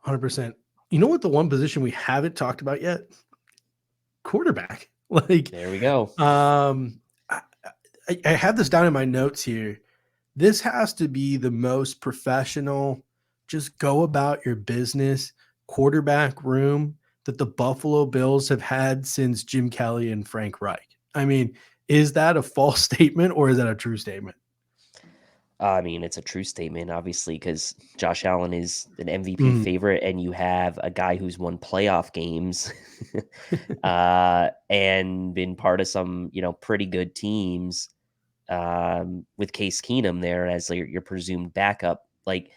100%. You know what? The one position we haven't talked about yet, quarterback. Like, There we go. I, I have this down in my notes here. This has to be the most professional, just go about your business quarterback room that the Buffalo Bills have had since Jim Kelly and Frank Reich. I mean, is that a false statement or is that a true statement? I mean, it's a true statement, obviously, because Josh Allen is an MVP Mm. favorite, and you have a guy who's won playoff games and been part of some, pretty good teams with Case Keenum there as your presumed backup. Like,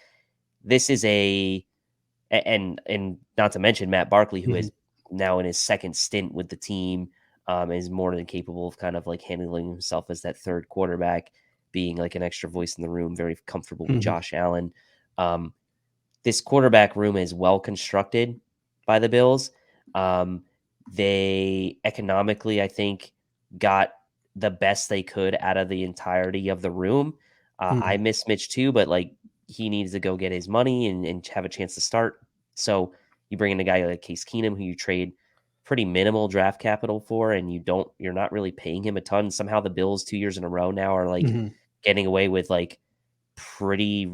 this is and not to mention Matt Barkley, who Mhm. is now in his second stint with the team, is more than capable of kind of like handling himself as that third quarterback, being like an extra voice in the room, very comfortable with Mhm. Josh Allen. Um, this quarterback room is well constructed by the Bills. Um, they economically, I think, got the best they could out of the entirety of the room. I Mhm. miss Mitch too, but like he needs to go get his money and have a chance to start. So you bring in a guy like Case Keenum, who you trade pretty minimal draft capital for, and you're not really paying him a ton. Somehow the Bills 2 years in a row now are like Mhm. getting away with like pretty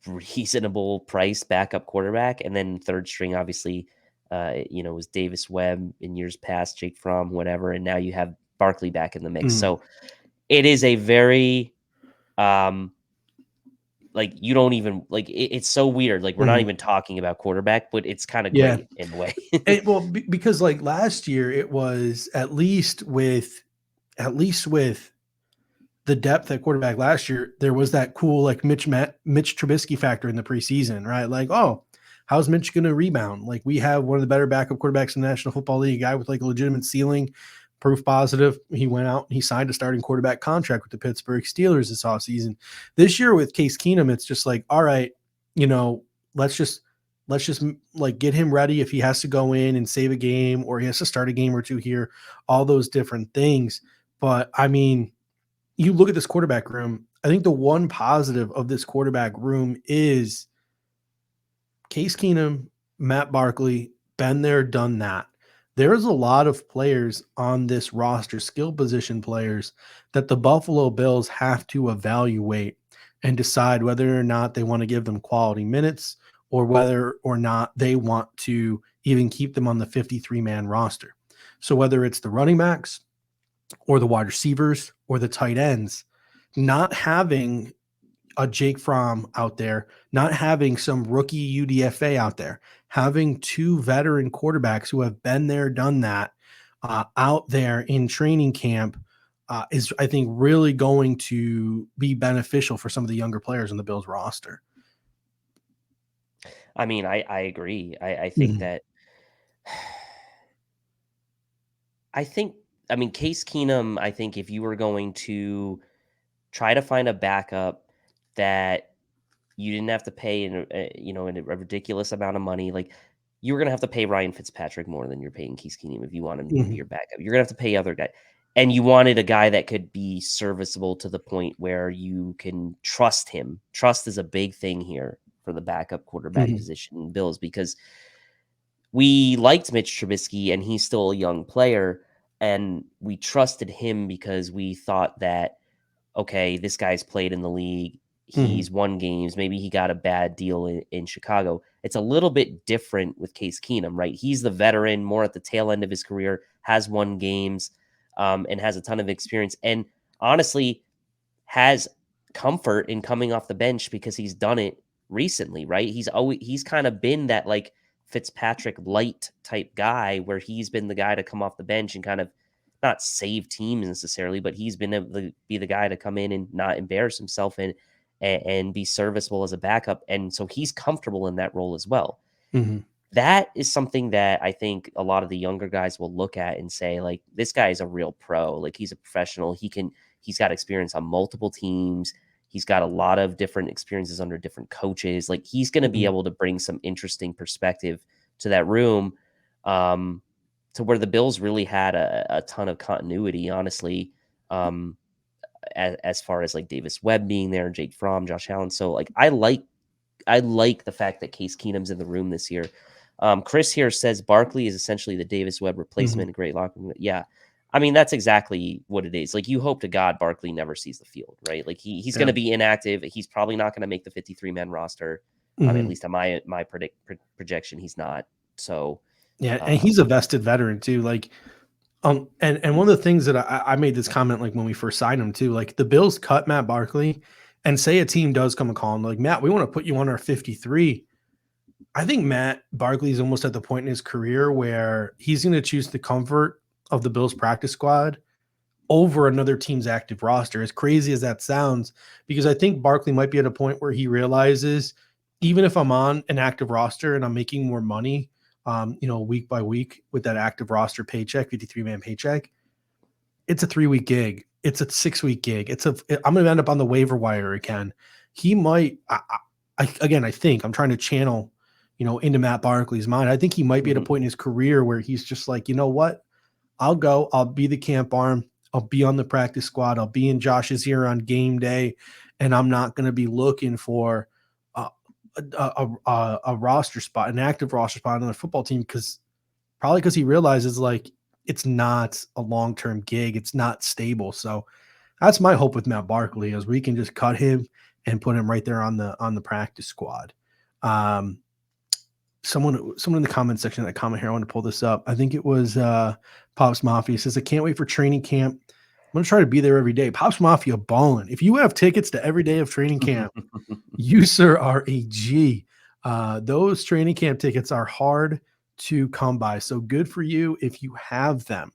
reasonable price backup quarterback. And then third string, obviously, was Davis Webb in years past, Jake Fromm, whatever. And now you have Barkley back in the mix. Mhm. So it is a very, um, like, you don't even like it's so weird. Like, we're not Mhm. even talking about quarterback, but it's kind of Yeah. great in a way. Well, because like last year, it was at least with the depth at quarterback last year, there was that cool like Mitch Trubisky factor in the preseason, right? Like, oh, how's Mitch going to rebound? Like, we have one of the better backup quarterbacks in the National Football League, a guy with like a legitimate ceiling, proof positive. He went out and he signed a starting quarterback contract with the Pittsburgh Steelers this offseason. This year with Case Keenum, it's just like, all right, you know, let's just like get him ready if he has to go in and save a game or he has to start a game or two here, all those different things. But I mean, you look at this quarterback room, I think the one positive of this quarterback room is Case Keenum, Matt Barkley, been there, done that. There's a lot of players on this roster, skill position players, that the Buffalo Bills have to evaluate and decide whether or not they want to give them quality minutes or whether or not they want to even keep them on the 53-man roster. So whether it's the running backs, or the wide receivers or the tight ends, not having a Jake Fromm out there, not having some rookie UDFA out there, having two veteran quarterbacks who have been there, done that out there in training camp is, I think, really going to be beneficial for some of the younger players on the Bills roster. I mean, I agree. I think Mhm. that I think I mean Case Keenum, I think if you were going to try to find a backup that you didn't have to pay in a ridiculous amount of money. Like, you were gonna have to pay Ryan Fitzpatrick more than you're paying Case Keenum if you want him to be Mhm. your backup. You're gonna have to pay other guy, and you wanted a guy that could be serviceable to the point where you can trust him. Trust is a big thing here for the backup quarterback Mhm. position in Bills, because we liked Mitch Trubisky and he's still a young player, and we trusted him because we thought that, okay, this guy's played in the league. Mhm. He's won games. Maybe he got a bad deal in Chicago. It's a little bit different with Case Keenum, right? He's the veteran, more at the tail end of his career, has won games, and has a ton of experience. And honestly, has comfort in coming off the bench because he's done it recently, right? He's kind of been that like Fitzpatrick light type guy where he's been the guy to come off the bench and kind of not save teams necessarily, but he's been able to be the guy to come in and not embarrass himself and be serviceable as a backup. And so he's comfortable in that role as well. Mhm. That is something that I think a lot of the younger guys will look at and say, like, this guy is a real pro. Like, he's a professional. He's got experience on multiple teams. He's got a lot of different experiences under different coaches. Like, he's going to be Mhm. able to bring some interesting perspective to that room, um, to where the Bills really had a ton of continuity, honestly, um, as far as like Davis Webb being there, Jake Fromm, Josh Allen. So, like, I like like the fact that Case Keenum's in the room this year. Chris here says Barkley is essentially the Davis Webb replacement. A great locker room. Yeah. I mean, that's exactly what it is. Like, you hope to God Barkley never sees the field, right? Like, he's going to be inactive. He's probably not going to make the 53-man roster. At least on my projection, he's not. So yeah, and he's a vested veteran too. Like, and one of the things that I made this comment like when we first signed him too, like the Bills cut Matt Barkley, and say a team does come and call him like, Matt, we want to put you on our 53. I think Matt Barkley is almost at the point in his career where he's going to choose the comfort of the Bills practice squad over another team's active roster, as crazy as that sounds, because I think Barkley might be at a point where he realizes, even if I'm on an active roster and I'm making more money, week by week with that active roster paycheck, 53-man paycheck, it's a 3-week gig. It's a 6-week gig. I'm going to end up on the waiver wire again. He might, I think I'm trying to channel, into Matt Barkley's mind. I think he might be at a point in his career where he's just like, you know what? I'll be the camp arm. I'll be on the practice squad. I'll be in Josh's ear on game day, and I'm not going to be looking for a roster spot, an active roster spot on the football team, because he realizes like it's not a long-term gig. It's not stable. So that's my hope with Matt Barkley, is we can just cut him and put him right there on the practice squad. Someone in the comment section, that comment here, I want to pull this up. I think it was Pops Mafia, says, I can't wait for training camp. I'm going to try to be there every day. Pops Mafia balling. If you have tickets to every day of training camp, you, sir, are a G. Those training camp tickets are hard to come by. So good for you if you have them.